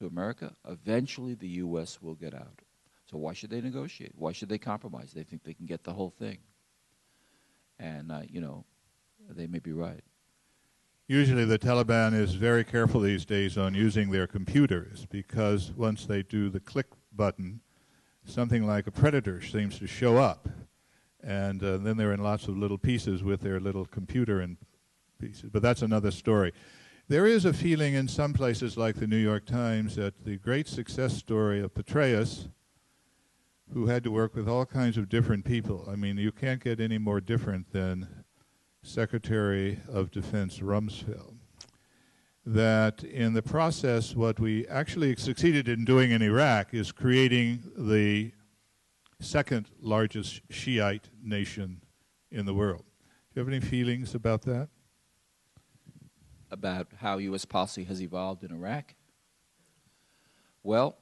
to America, eventually the U.S. will get out. So why should they negotiate? Why should they compromise? They think they can get the whole thing. And, they may be right. Usually the Taliban is very careful these days on using their computers because once they do the click button, something like a predator seems to show up. And then they're in lots of little pieces with their little computer and pieces. But that's another story. There is a feeling in some places like the New York Times that the great success story of Petraeus, who had to work with all kinds of different people. I mean, you can't get any more different than Secretary of Defense Rumsfeld. That in the process, what we actually succeeded in doing in Iraq is creating the second largest Shiite nation in the world. Do you have any feelings about that? About how U.S. policy has evolved in Iraq? Well,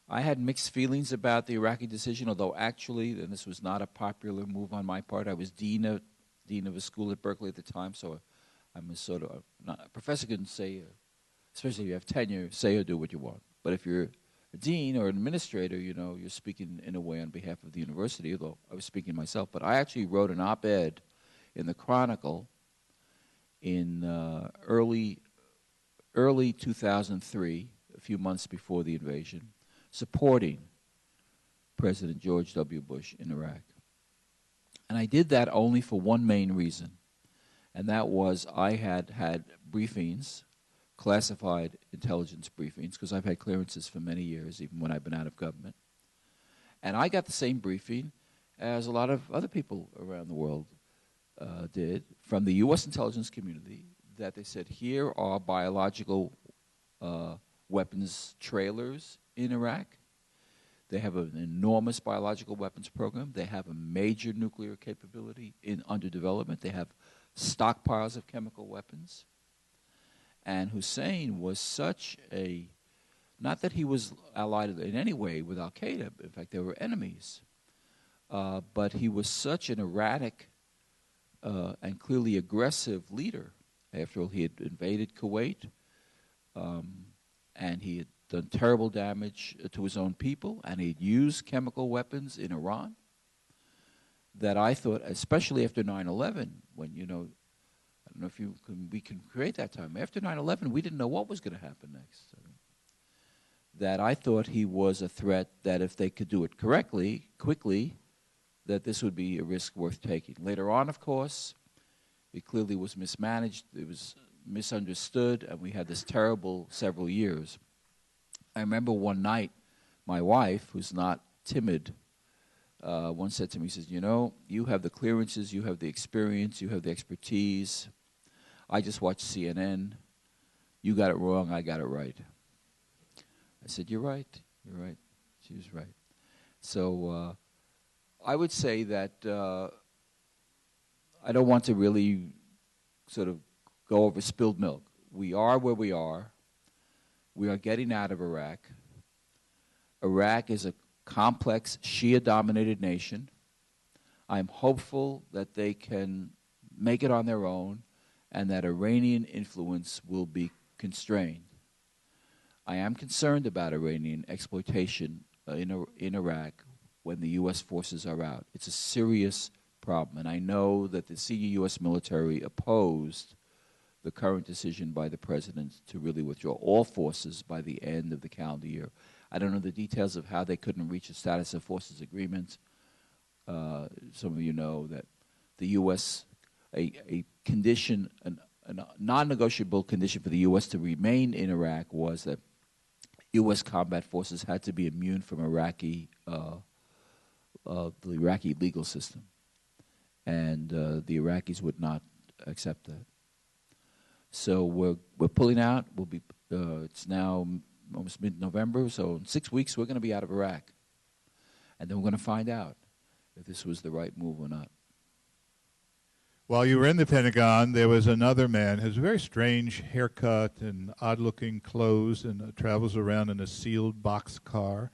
I had mixed feelings about the Iraqi decision, although actually, and this was not a popular move on my part, I was dean of a school at Berkeley at the time, so I'm a sort of, a professor couldn't say, especially if you have tenure, say or do what you want. But if you're a dean or an administrator, you're speaking in a way on behalf of the university, although I was speaking myself. But I actually wrote an op-ed in the Chronicle in early 2003, a few months before the invasion, supporting President George W. Bush in Iraq. And I did that only for one main reason, and that was I had had briefings, classified intelligence briefings, because I've had clearances for many years, even when I've been out of government. And I got the same briefing as a lot of other people around the world did from the U.S. intelligence community, that they said, here are biological weapons trailers in Iraq. They have an enormous biological weapons program. They have a major nuclear capability under development. They have stockpiles of chemical weapons. And Hussein was such a, not that he was allied in any way with al-Qaeda, in fact, they were enemies, but he was such an erratic and clearly aggressive leader. After all, he had invaded Kuwait, and he had done terrible damage to his own people, and he'd used chemical weapons in Iran, that I thought, especially after 9/11, when, I don't know if we can create that time. After 9/11, we didn't know what was going to happen next. That I thought he was a threat that if they could do it correctly, quickly, that this would be a risk worth taking. Later on, of course, it clearly was mismanaged, it was misunderstood, and we had this terrible several years. I remember one night, my wife, who's not timid, once said to me, she says, you have the clearances, you have the experience, you have the expertise. I just watched CNN. You got it wrong, I got it right. I said, you're right. She was right. So I would say that I don't want to really sort of go over spilled milk. We are where we are. We are getting out of Iraq. Iraq is a complex Shia-dominated nation. I'm hopeful that they can make it on their own and that Iranian influence will be constrained. I am concerned about Iranian exploitation in Iraq when the U.S. forces are out. It's a serious problem, and I know that the senior U.S. military opposed the current decision by the president to really withdraw all forces by the end of the calendar year. I don't know the details of how they couldn't reach a status of forces agreement. Some of you know that the U.S., a condition, a non-negotiable condition for the U.S. to remain in Iraq was that U.S. combat forces had to be immune from the Iraqi legal system. And the Iraqis would not accept that. So we're pulling out. We'll be. It's now almost mid-November, so in 6 weeks we're going to be out of Iraq, and then we're going to find out if this was the right move or not. While you were in the Pentagon, there was another man who has a very strange haircut and odd-looking clothes, and travels around in a sealed boxcar,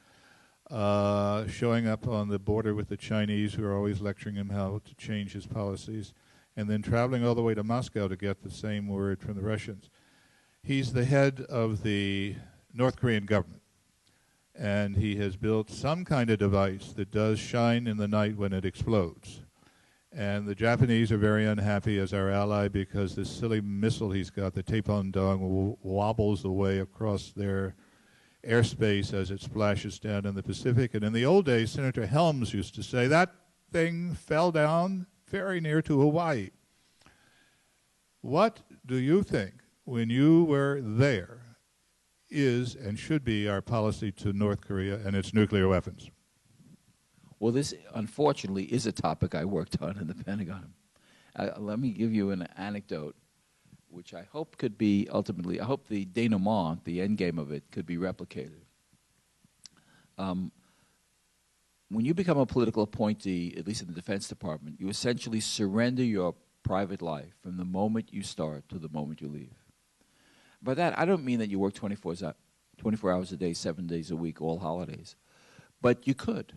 showing up on the border with the Chinese, who are always lecturing him how to change his policies, and then traveling all the way to Moscow to get the same word from the Russians. He's the head of the North Korean government, and he has built some kind of device that does shine in the night when it explodes. And the Japanese are very unhappy as our ally because this silly missile he's got, the Taepyeong, wobbles away across their airspace as it splashes down in the Pacific. And in the old days, Senator Helms used to say, that thing fell down very near to Hawaii. What do you think, when you were there, is and should be our policy to North Korea and its nuclear weapons? Well, this, unfortunately, is a topic I worked on in the Pentagon. Let me give you an anecdote, which I hope could be ultimately, I hope the denouement, the end game of it, could be replicated. When you become a political appointee, at least in the Defense Department, you essentially surrender your private life from the moment you start to the moment you leave. By that, I don't mean that you work 24 hours a day, 7 days a week, all holidays. But you could.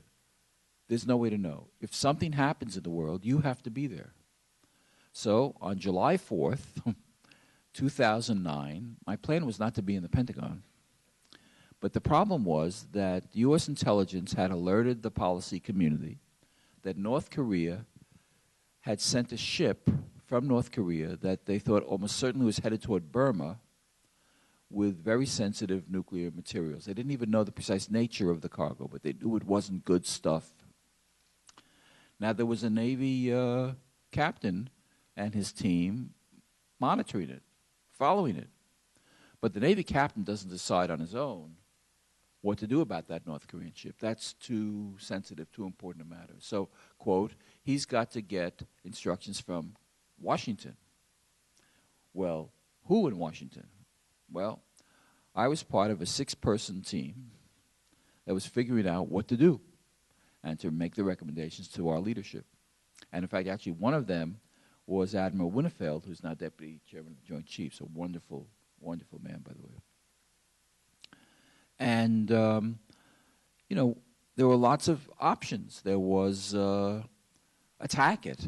There's no way to know. If something happens in the world, you have to be there. So on July 4th, 2009, my plan was not to be in the Pentagon. But the problem was that U.S. intelligence had alerted the policy community that North Korea had sent a ship from North Korea that they thought almost certainly was headed toward Burma with very sensitive nuclear materials. They didn't even know the precise nature of the cargo, but they knew it wasn't good stuff. Now, there was a Navy captain and his team monitoring it, following it. But the Navy captain doesn't decide on his own what to do about that North Korean ship. That's too sensitive, too important a matter. So, quote, he's got to get instructions from Washington. Well, who in Washington? Well, I was part of a 6-person team that was figuring out what to do and to make the recommendations to our leadership. And in fact, actually, one of them was Admiral Winnefeld, who's now Deputy Chairman of the Joint Chiefs, a wonderful, wonderful man, by the way. And, you know, there were lots of options. There was attack it.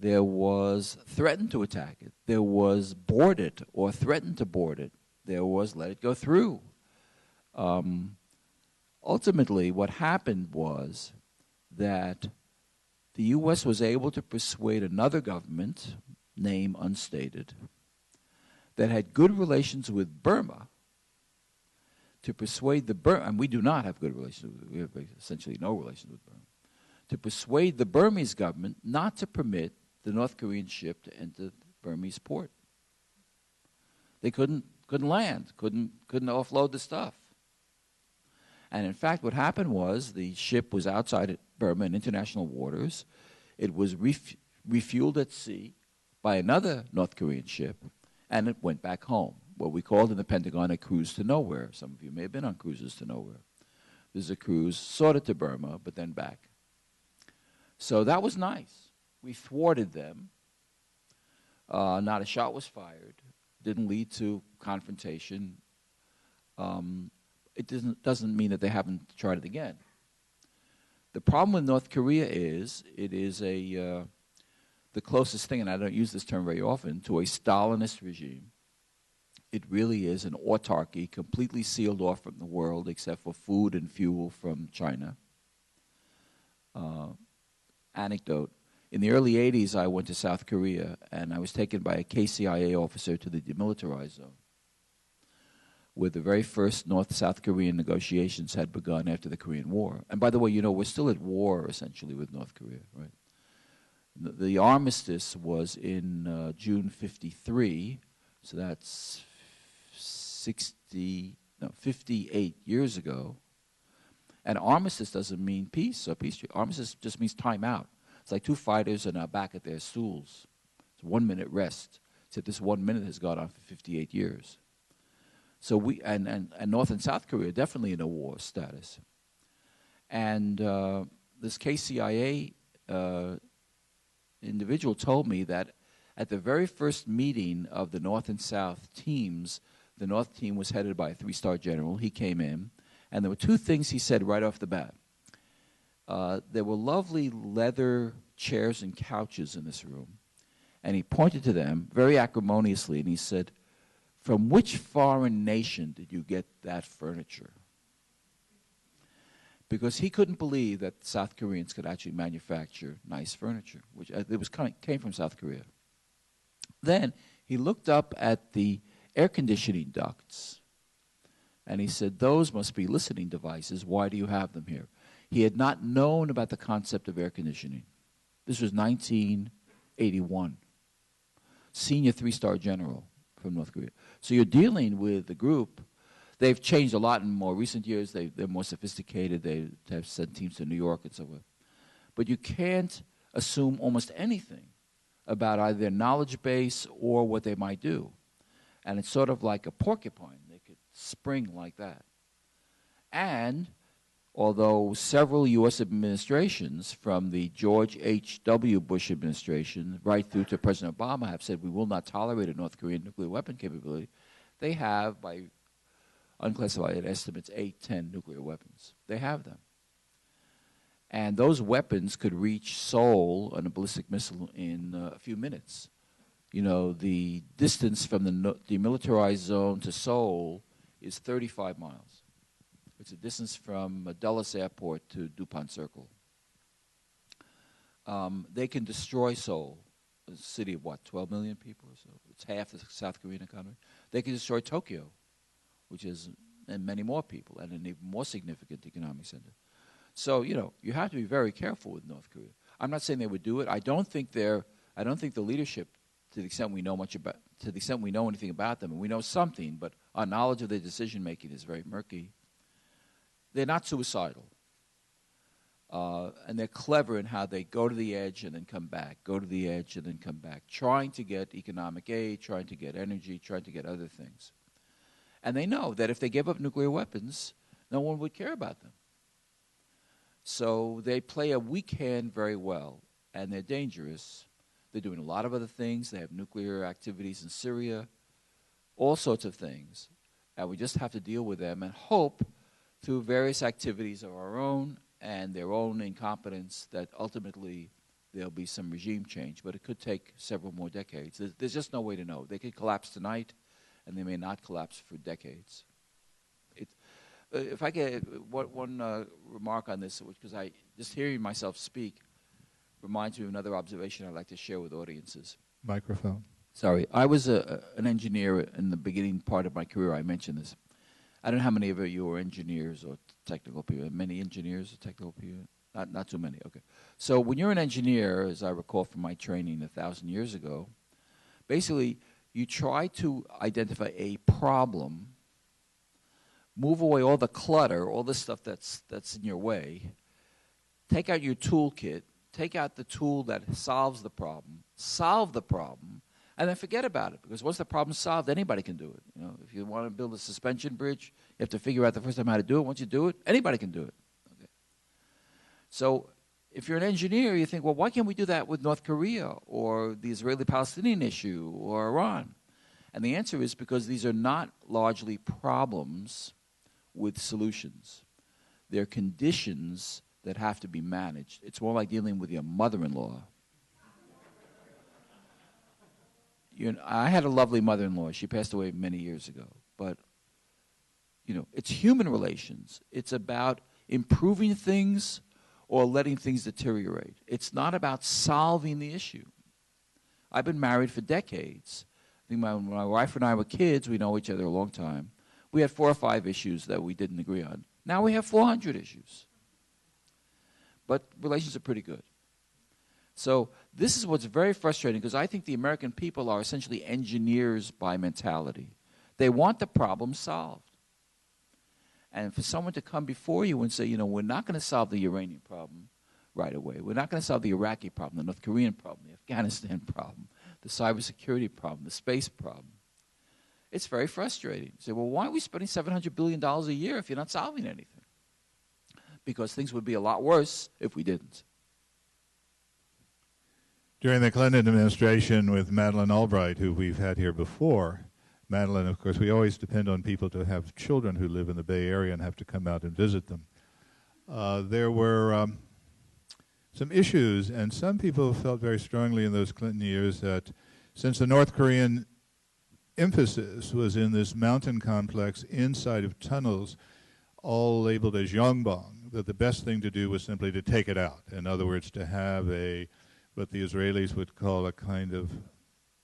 There was threaten to attack it. There was board it or threaten to board it. There was let it go through. Ultimately, what happened was that the U.S. was able to persuade another government, name unstated, that had good relations with Burma, to persuade the Burma, and we do not have good relations with, we have essentially no relations with Burma, to persuade the Burmese government not to permit the North Korean ship to enter the Burmese port. They couldn't land, couldn't offload the stuff. And in fact, what happened was the ship was outside Burma in international waters. It was refueled at sea by another North Korean ship, and it went back home. What we called in the Pentagon a cruise to nowhere. Some of you may have been on cruises to nowhere. There's a cruise sort of to Burma, but then back. So that was nice. We thwarted them. Not a shot was fired. Didn't lead to confrontation. It doesn't mean that they haven't tried it again. The problem with North Korea is it is the closest thing, and I don't use this term very often, to a Stalinist regime. It really is an autarky, completely sealed off from the world except for food and fuel from China. Anecdote. In the early 80s, I went to South Korea, and I was taken by a KCIA officer to the demilitarized zone, where the very first North-South Korean negotiations had begun after the Korean War. And by the way, you know, we're still at war, essentially, with North Korea, right? The armistice was in June 53, so that's 58 years ago. And armistice doesn't mean peace or peace treaty. Armistice just means time out. It's like two fighters are now back at their stools. It's 1 minute rest, except this 1 minute has gone on for 58 years. So we, and North and South Korea are definitely in a war status. And this KCIA individual told me that at the very first meeting of the North and South teams, the North team was headed by a 3-star general. He came in, and there were 2 things he said right off the bat. There were lovely leather chairs and couches in this room, and he pointed to them very acrimoniously, and he said, from which foreign nation did you get that furniture? Because he couldn't believe that South Koreans could actually manufacture nice furniture, which came from South Korea. Then he looked up at the air conditioning ducts, and he said, those must be listening devices. Why do you have them here? He had not known about the concept of air conditioning. This was 1981. Senior three-star general from North Korea. So you're dealing with a group. They've changed a lot in more recent years. They're more sophisticated. They have sent teams to New York and so forth. But you can't assume almost anything about either their knowledge base or what they might do. And it's sort of like a porcupine. They could spring like that. And although several U.S. administrations, from the George H.W. Bush administration right through to President Obama, have said we will not tolerate a North Korean nuclear weapon capability, they have, by unclassified estimates, 8, 10 nuclear weapons. They have them. And those weapons could reach Seoul on a ballistic missile in a few minutes. You know, the distance from the demilitarized zone to Seoul is 35 miles. It's a distance from Dulles Airport to DuPont Circle. They can destroy Seoul, a city of, 12 million people or so? It's half the South Korean economy. They can destroy Tokyo, which is, and many more people, and an even more significant economic center. So, you know, you have to be very careful with North Korea. I'm not saying they would do it. I don't think the leadership, to the extent we know anything about them, and we know something, but our knowledge of their decision-making is very murky. They're not suicidal. And they're clever in how they go to the edge and then come back, go to the edge and then come back, trying to get economic aid, trying to get energy, trying to get other things. And they know that if they give up nuclear weapons, no one would care about them. So they play a weak hand very well, and they're dangerous. They're doing a lot of other things. They have nuclear activities in Syria, all sorts of things. And we just have to deal with them and hope through various activities of our own and their own incompetence that ultimately there'll be some regime change. But it could take several more decades. There's just no way to know. They could collapse tonight, and they may not collapse for decades. If I get one remark on this, because just hearing myself speak reminds me of another observation I'd like to share with audiences. Microphone. Sorry. I was an engineer in the beginning part of my career. I mentioned this. I don't know how many of you are engineers or technical people. Many engineers or technical people? Not too many. Okay. So when you're an engineer, as I recall from my training 1,000 years ago, basically you try to identify a problem, move away all the clutter, all the stuff that's in your way, take out your toolkit, take out the tool that solves the problem, solve the problem, and then forget about it. Because once the problem's solved, anybody can do it. You know, if you want to build a suspension bridge, you have to figure out the first time how to do it. Once you do it, anybody can do it. Okay. So if you're an engineer, you think, well, why can't we do that with North Korea or the Israeli-Palestinian issue or Iran? And the answer is because these are not largely problems with solutions. They're conditions that have to be managed. It's more like dealing with your mother-in-law. I had a lovely mother-in-law. She passed away many years ago. But, it's human relations. It's about improving things or letting things deteriorate. It's not about solving the issue. I've been married for decades. I think when my wife and I were kids, we know each other a long time. We had 4 or 5 issues that we didn't agree on. Now we have 400 issues. But relations are pretty good. So this is what's very frustrating, because I think the American people are essentially engineers by mentality. They want the problem solved. And for someone to come before you and say, we're not going to solve the Iranian problem right away. We're not going to solve the Iraqi problem, the North Korean problem, the Afghanistan problem, the cybersecurity problem, the space problem. It's very frustrating. You say, well, why are we spending $700 billion a year if you're not solving anything? Because things would be a lot worse if we didn't. During the Clinton administration with Madeleine Albright, who we've had here before, Madeleine, of course, we always depend on people to have children who live in the Bay Area and have to come out and visit them. There were some issues, and some people felt very strongly in those Clinton years that since the North Korean emphasis was in this mountain complex inside of tunnels, all labeled as Yongbong, that the best thing to do was simply to take it out. In other words, to have what the Israelis would call a kind of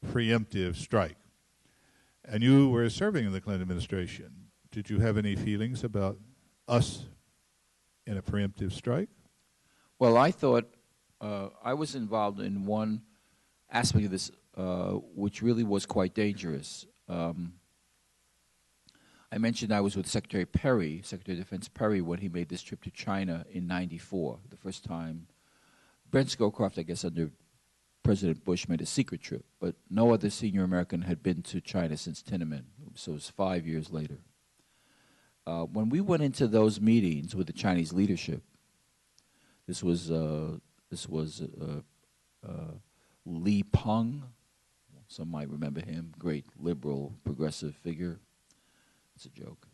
preemptive strike. And you were serving in the Clinton administration. Did you have any feelings about us in a preemptive strike? Well, I thought I was involved in one aspect of this which really was quite dangerous. I mentioned I was with Secretary Perry, Secretary of Defense Perry, when he made this trip to China in '94, the first time. Brent Scowcroft, I guess, under President Bush, made a secret trip, but no other senior American had been to China since Tiananmen, so it was 5 years later. When we went into those meetings with the Chinese leadership, this was Li Peng. Some might remember him, great liberal, progressive figure. It's a joke.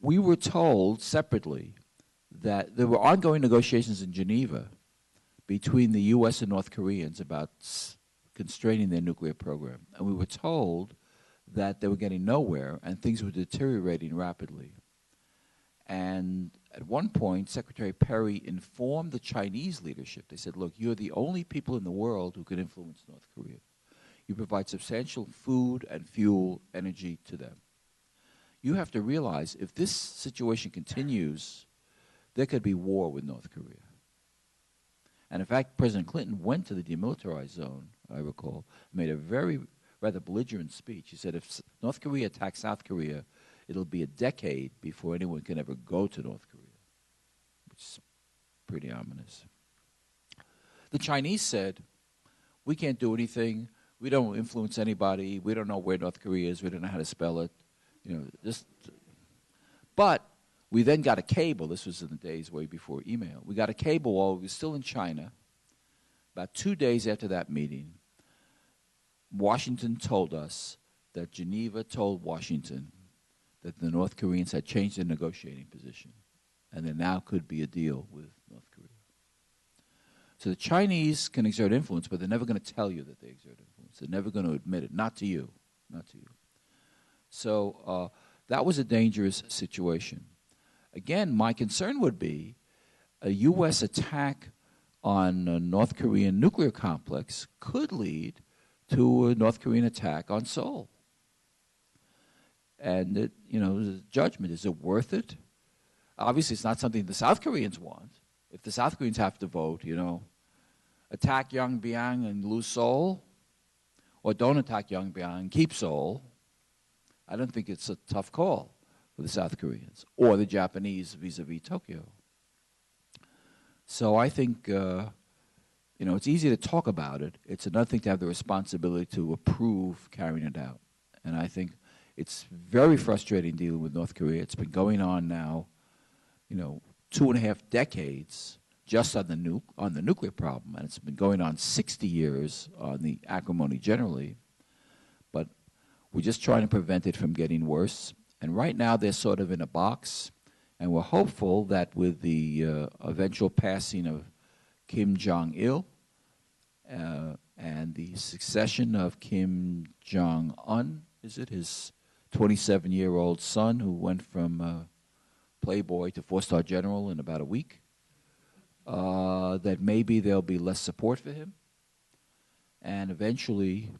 We were told separately that there were ongoing negotiations in Geneva between the U.S. and North Koreans about constraining their nuclear program. And we were told that they were getting nowhere and things were deteriorating rapidly. And at one point, Secretary Perry informed the Chinese leadership. They said, look, you're the only people in the world who can influence North Korea. You provide substantial food and fuel, energy to them. You have to realize if this situation continues, there could be war with North Korea. And in fact, President Clinton went to the demilitarized zone, I recall, made a rather belligerent speech. He said if North Korea attacks South Korea, it'll be a decade before anyone can ever go to North Korea, which is pretty ominous. The Chinese said, we can't do anything. We don't influence anybody. We don't know where North Korea is. We don't know how to spell it. But we then got a cable. This was in the days way before email. We got a cable while we were still in China. About 2 days after that meeting, Washington told us that Geneva told Washington that the North Koreans had changed their negotiating position, and there now could be a deal with North Korea. So the Chinese can exert influence, but they're never going to tell you that they exert influence. They're never going to admit it, not to you, not to you. So that was a dangerous situation. Again, my concern would be a U.S. attack on a North Korean nuclear complex could lead to a North Korean attack on Seoul. And, the judgment, is it worth it? Obviously, it's not something the South Koreans want. If the South Koreans have to vote, attack Yongbyon and lose Seoul, or don't attack Yongbyon and keep Seoul, I don't think it's a tough call for the South Koreans or the Japanese vis-a-vis Tokyo. So I think, it's easy to talk about it. It's another thing to have the responsibility to approve carrying it out. And I think it's very frustrating dealing with North Korea. It's been going on now, 2.5 decades just on the nuclear problem, and it's been going on 60 years on the acrimony generally. But we're just trying to prevent it from getting worse. And right now they're sort of in a box, and we're hopeful that with the eventual passing of Kim Jong-il and the succession of Kim Jong-un, is it, his 27-year-old son who went from playboy to four-star general in about a week, that maybe there'll be less support for him, and eventually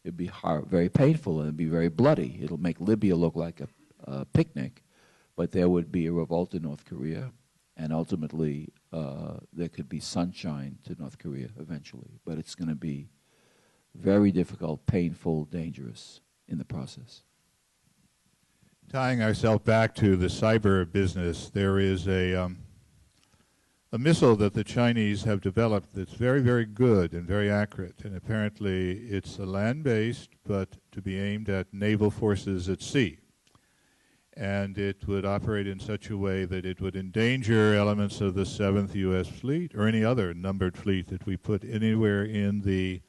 it'll be very painful and it'll be very bloody. It'll make Libya look like a picnic, but there would be a revolt in North Korea, and ultimately there could be sunshine to North Korea eventually. But it's going to be very difficult, painful, dangerous in the process. Tying ourselves back to the cyber business, there is a missile that the Chinese have developed that's very, very good and very accurate. And apparently it's a land-based, but to be aimed at naval forces at sea. And it would operate in such a way that it would endanger elements of the 7th U.S. Fleet or any other numbered fleet that we put anywhere in the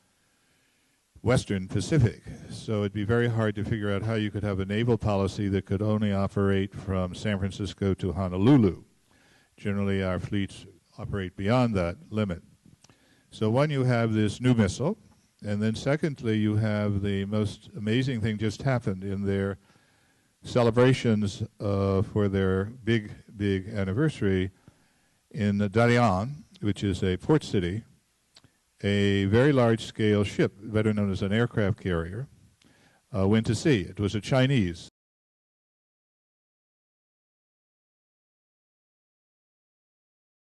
Western Pacific. So it'd be very hard to figure out how you could have a naval policy that could only operate from San Francisco to Honolulu. Generally, our fleets operate beyond that limit. So when you have this new missile, And then secondly, you have the most amazing thing just happened in their celebrations for their big anniversary in Dalian, which is a port city. A very large-scale ship, better known as an aircraft carrier, went to sea. It was a Chinese